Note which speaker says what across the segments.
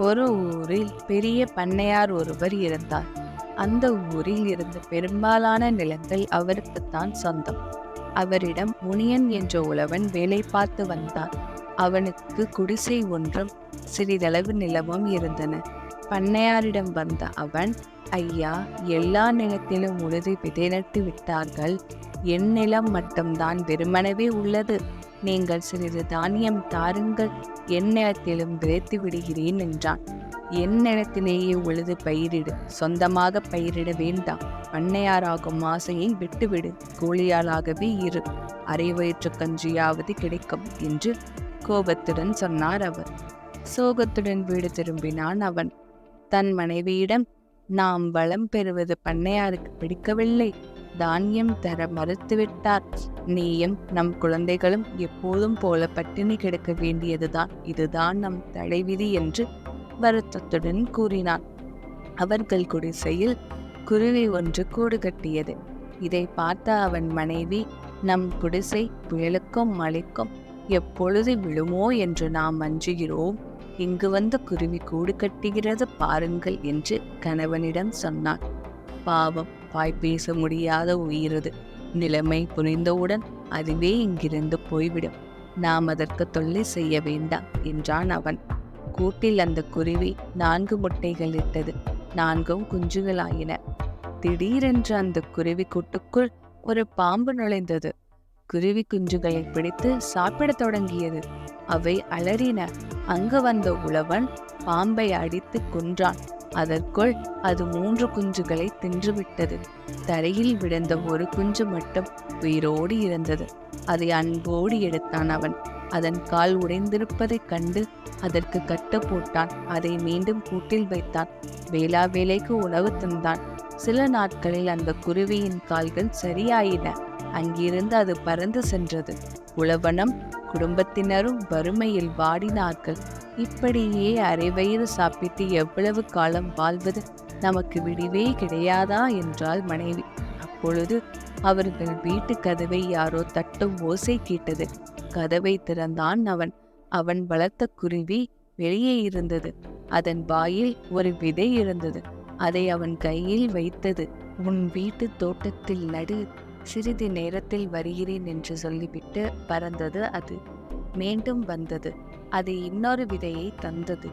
Speaker 1: ஒரு ஊரில் பெரிய பண்ணையார் ஒருவர் இருந்தார். அந்த ஊரில் இருந்த பெரும்பாலான நிலங்கள் அவருக்குத்தான் சொந்தம். அவரிடம் முனியன் என்ற உழவன் வேலை பார்த்து வந்தான். அவனுக்கு குடிசை ஒன்றும் சிறிதளவு நிலமும் இருந்தன. பண்ணையாரிடம் வந்த அவன், ஐயா, எல்லா நிலத்திலும் உழுது விதை நட்டு விட்டார்கள். என் நிலம் மட்டும்தான் வெறுமனவே உள்ளது. நீங்கள் சிறிது தானியம் தாருங்கள், என் நிலத்திலும் விதைத்து விடுகிறேன் என்றான். என் நிலத்திலேயே உழுது பயிரிடு, சொந்தமாக பயிரிட வேண்டாம். பண்ணையாராகும் ஆசையை விட்டுவிடு, கூலியாளாகவே இரு, அரை வயிற்று கஞ்சியாவது கிடைக்கும் என்று கோபத்துடன் சொன்னார் அவர். சோகத்துடன் வீடு திரும்பினான் அவன். தன் மனைவியிடம், நாம் வளம் பெறுவது பண்ணையாருக்கு பிடிக்கவில்லை, தானியம் தர மறுத்துவிட்டார். நீயும் நம் குழந்தைகளும் எப்போதும் போல பட்டினி கிடக்க வேண்டியதுதான், இதுதான் நம் தலைவிதி என்று வருத்தத்துடன் கூறினான். அவர்கள் குடிசையில் குருவி ஒன்று கூடு கட்டியது. இதை பார்த்த அவன் மனைவி, நம் குடிசை புயலுக்கும் மழைக்கும் எப்பொழுது விழுமோ என்று நாம் அஞ்சுகிறோம், இங்கு வந்த குருவி கூடு கட்டுகிறது பாருங்கள் என்று கணவனிடம் சொன்னான். பாவம், வாய் பேச முடியாத உயிரது. நிலைமை புரிந்தவுடன் அதுவே இங்கிருந்து போய்விடும். நாம் அதற்கு தொல்லை செய்ய வேண்டாம் என்றான் அவன். கூட்டில் அந்த குருவி 4 முட்டைகள் இட்டது. 4ம் குஞ்சுகளாயின. திடீரென்று அந்த குருவி கூட்டுக்குள் ஒரு பாம்பு நுழைந்தது. குருவி குஞ்சுகளை பிடித்து சாப்பிடத் தொடங்கியது. அவை அலறின. அங்கு வந்த உழவன் பாம்பை அடித்து கொன்றான். அதற்குள் அது 3 குஞ்சுகளை தின்றுவிட்டது. தரையில் விழுந்த ஒரு குஞ்சு மட்டும் உயிரோடு இருந்தது. அதை அன்போடு எடுத்தான் அவன். அதன் கால் உடைந்திருப்பதைக் கண்டு அதற்கு கட்டு போட்டான். அதை மீண்டும் கூட்டில் வைத்தான். வேளா வேலைக்கு உணவு தந்தான். சில நாட்களில் அந்த குருவியின் கால்கள் சரியாயின. அங்கிருந்து அது பறந்து சென்றது. உழவனும் குடும்பத்தினரும் வறுமையில் வாடினார்கள். இப்படியே அரைவயிறு சாப்பிட்டு எவ்வளவு காலம் வாழ்வது, நமக்கு விடிவே கிடையாதா என்றாள் மனைவி. அப்பொழுது அவர்கள் வீட்டு கதவை யாரோ தட்டும் ஓசை கேட்டது. கதவை திறந்தான் அவன். அவன் வளர்த்த குருவி வெளியே இருந்தது. அதன் வாயில் ஒரு விதை இருந்தது. அதை அவன் கையில் வைத்தது. உன் வீட்டு தோட்டத்தில் நடு, சிறிது நேரத்தில் வருகிறேன் என்று சொல்லிவிட்டு பறந்தது. அது மீண்டும் வந்தது. அது இன்னொரு விதையை தந்தது.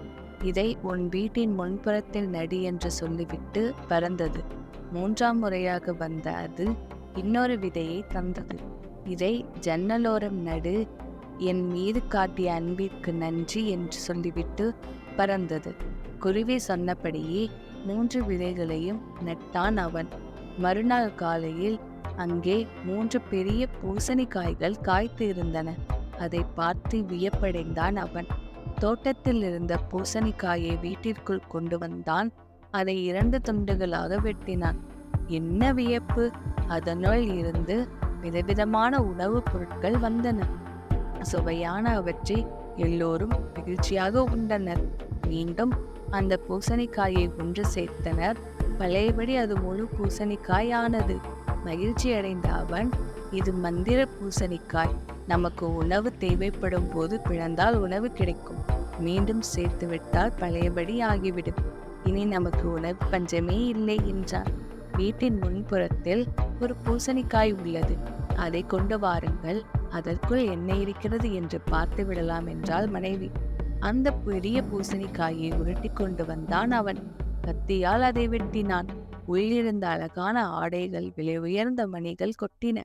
Speaker 1: இதை உன் வீட்டின் முன்புறத்தில் நடி என்று சொல்லிவிட்டு பறந்தது. 3ஆம் முறையாக வந்த அது இன்னொரு விதையை தந்தது. இதை ஜன்னலோரம் நடு, என் மீது காட்டிய அன்பிற்கு நன்றி என்று சொல்லிவிட்டு பறந்தது. குருவி சொன்னபடியே 3 விதைகளையும் நட்டான் அவன். மறுநாள் காலையில் அங்கே 3 பெரிய பூசணிக்காய்கள் காய்த்து இருந்தன. அதை பார்த்து வியப்படைந்தான் அவன். தோட்டத்தில் இருந்த பூசணிக்காயை வீட்டிற்குள் கொண்டு வந்தான். அதை 2 துண்டுகளாக வெட்டினான். என்ன வியப்பு! அதனுள் இருந்து விதவிதமான உணவுப் பொருட்கள் வந்தன. சுவையான அவற்றை எல்லோரும் மகிழ்ச்சியாக உண்டனர். மீண்டும் அந்த பூசணிக்காயை ஒன்று சேர்த்தனர். பழையபடி அது முழு பூசணிக்காய் ஆனது. மகிழ்ச்சி அடைந்த அவன், இது மந்திர பூசணிக்காய், நமக்கு உணவு தேவைப்படும் போது பிளந்தால் உணவு கிடைக்கும், மீண்டும் சேர்த்து விட்டால் பழையபடி ஆகிவிடும், இனி நமக்கு உணவு பஞ்சமே இல்லை என்றான். வீட்டின் முன்புறத்தில் ஒரு பூசணிக்காய் உள்ளது, அதை கொண்டு வாருங்கள், அதற்குள் என்ன இருக்கிறது என்று பார்த்து விடலாம் என்றாள் மனைவி. அந்த பெரிய பூசணிக்காயை உருட்டி கொண்டு வந்தான் அவன். கத்தியால் அதை வெட்டினான். உள்ளிருந்த அழகான ஆடைகள், விலை உயர்ந்த மணிகள் கொட்டின.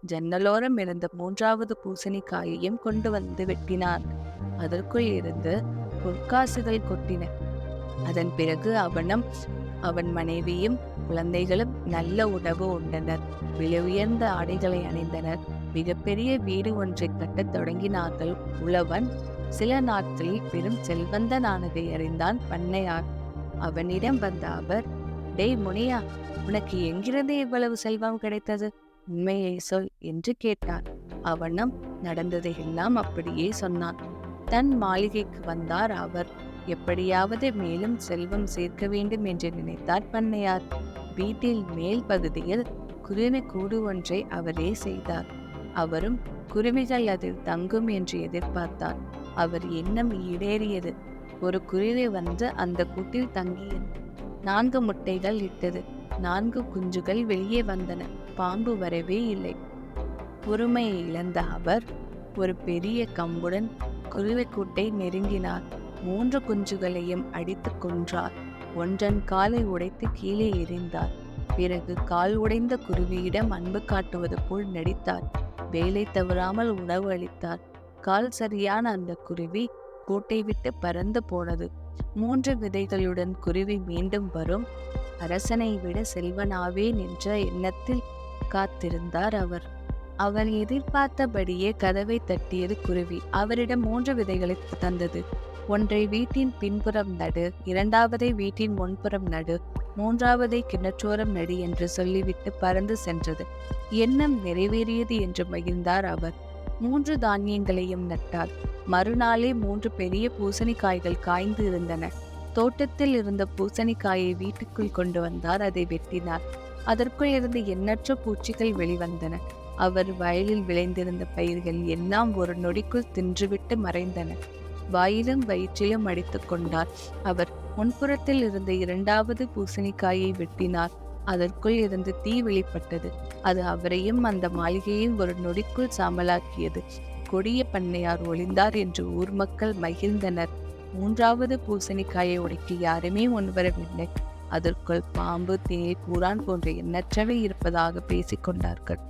Speaker 1: ஜன்னலோரம் இருந்த 3வது பூசணிக்காயையும் கொண்டு வந்து வெட்டினான். அதற்குள் இருந்து பொற்காசுகள் கொட்டின. அதன் பிறகு அவனும் அவன் மனைவியும் குழந்தைகளும் நல்ல உணவு உண்டனர். விலை உயர்ந்த ஆடைகளை அணிந்தனர். மிகப்பெரிய வீடு ஒன்றை கட்டத் தொடங்கினார்கள். உழவன் சில நாட்களில் பெரும் செல்வந்தனானதை அறிந்தான் பண்ணையார். அவனிடம் வந்த அவர், டேய் முனியா, உனக்கு எங்கிருந்து இவ்வளவு செல்வம் கிடைத்தது? உண்மையை சொல் என்று கேட்டார். அவனும் நடந்ததையெல்லாம் அப்படியே சொன்னான். தன் மாளிகைக்கு வந்தார் அவர். எப்படியாவது மேலும் செல்வம் சேர்க்க வேண்டும் என்று நினைத்தார் பண்ணையார். வீட்டில் மேல் பகுதியில் குருவி கூடு ஒன்றை அவரே செய்தார். அவரும் குருவிகள் அதில் தங்கும் என்று எதிர்பார்த்தார். அவர் எண்ணம் ஈடேறியது. ஒரு குருவி வந்து அந்த கூட்டில் தங்கியது. 4 முட்டைகள் இட்டது. 4 குஞ்சுகள் வெளியே வந்தன. பாம்பு வரவே இல்லை. பொறுமையை இழந்த அவர் ஒரு பெரிய கம்புடன் குருவிக்கூட்டை நெருங்கினார். 3 குஞ்சுகளையும் அடித்து கொன்றார். ஒன்றன் காலை உடைத்து கீழே எறிந்தார். பிறகு கால் உடைந்த குருவியிடம் அன்பு காட்டுவது போல் நடித்தார். வேலை தவறாமல் உணவு அளித்தார். கால் சரியான அந்த குருவி கூட்டை விட்டு பறந்து போனது. 3 விதைகளுடன் குருவி மீண்டும் வரும். அரசனை விட செல்வனாவேன் என்ற எண்ணத்தில் காத்திருந்தார் அவர். அவர் எதிர்பார்த்தபடியே கதவை தட்டியது குருவி. அவரிடம் 3 விதைகளை தந்தது. ஒன்றை வீட்டின் பின்புறம் நடு, 2வதை வீட்டின் முன்புறம் நடு, 3வதை கிணற்றோரம் நடு என்று சொல்லிவிட்டு பறந்து சென்றது. எண்ணம் நிறைவேறியது என்று மகிழ்ந்தார் அவர். 3 தானியங்களையும் நட்டார். மறுநாளே 3 பெரிய பூசணிக்காய்கள் காய்ந்து இருந்தன. தோட்டத்தில் இருந்த பூசணிக்காயை வீட்டுக்குள் கொண்டு வந்தார். அதை வெட்டினார். அதற்குள் இருந்து எண்ணற்ற பூச்சிகள் வெளிவந்தன. அவர் வயலில் விளைந்திருந்த பயிர்கள் எல்லாம் ஒரு நொடிக்குள் தின்றுவிட்டு மறைந்தன. வாயிலும் வயிற்றிலும் அடித்து கொண்டார். அவர் முன்புறத்தில் இருந்த 2வது பூசணிக்காயை வெட்டினார். அதற்குள் இருந்து தீ வெளிப்பட்டது. அது அவரையும் அந்த மாளிகையும் ஒரு நொடிக்குள் சாம்பலாக்கியது. கொடிய பண்ணையார் ஒளிந்தார் என்று ஊர் மக்கள் மகிழ்ந்தனர். 3வது பூசணிக்காயை உடைக்க யாருமே முன்வரவில்லை. அதற்குள் பாம்பு, தேள், பூரான் போன்ற எண்ணற்றவை இருப்பதாக பேசிக்கொண்டார்கள்.